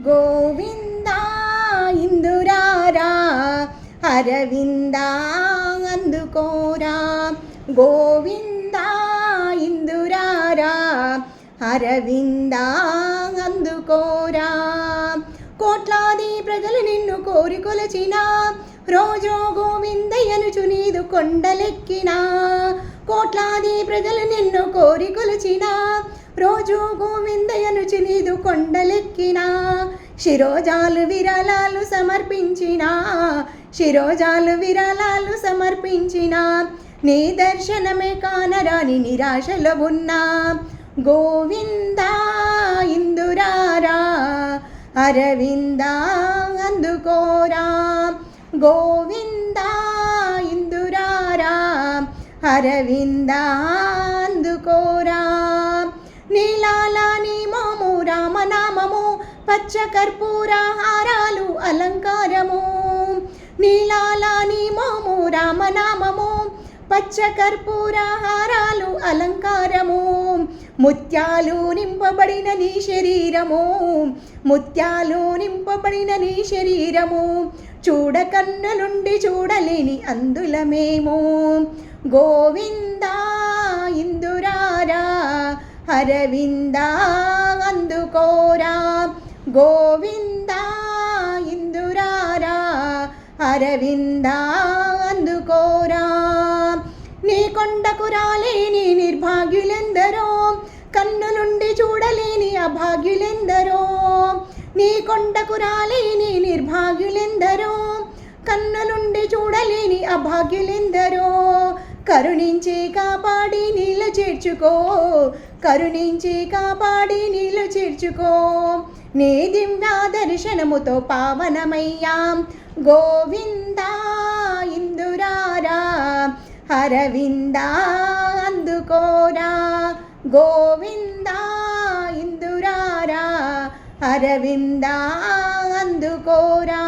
గోవింద ఇందురారా అరవింద అందుకోరా గోవింద ఇందురారా అరవింద అందుకోరా కోట్లాది ప్రజలు నిన్ను కోరి కొలచిన రోజు గోవిందయ్యనుచు నీదు కొండలెక్కిన కోట్లాది ప్రజలు నిన్ను కోరి కొలచిన రోజు గోవిందయ్యనుచు నీదు కొండలెక్కిన శిరోజాలు విరాళాలు సమర్పించిన శిరోజాలు విరాళాలు సమర్పించిన నీ దర్శనమే కానరాని నిరాశలో ఉన్నా గోవింద ఇందురారా అరవింద అందుకోరా గోవింద ఇందురారా అరవింద అందుకోరా నీలాల నీ మోము రామనామము పచ్చ కర్పూర హారాలు అలంకారము నీలాల నీ మోము రామనామము పచ్చ కర్పూర హారాలు అలంకారము ముత్యాలు నింపబడిన నీ శరీరము ముత్యాలు నింపబడిన నీ శరీరము చూడ కన్నులుండి చూడలేని అందులమేమో గోవింద ఇందురారా అరవింద అందుకోరా గోవింద ఇందురారా అరవింద అందుకోరా నీ కొండకు రాలేని నిర్భాగ్యులెందరో కన్నులుండి చూడలేని అభాగ్యులెందరో నీ కొండకు రాలేని నిర్భాగ్యులెందరో కన్నులుండి చూడలేని అభాగ్యులెందరో కరుణించి కాపాడి నీళ్ళు చేర్చుకో కరుణించి కాపాడి నీళ్ళు చేర్చుకో నీ దివ్య దర్శనముతో పావనమయ్యాం గోవింద ఇందురారా అరవింద అందుకోరా గోవింద ఇందురారా అరవింద అందుకోరా.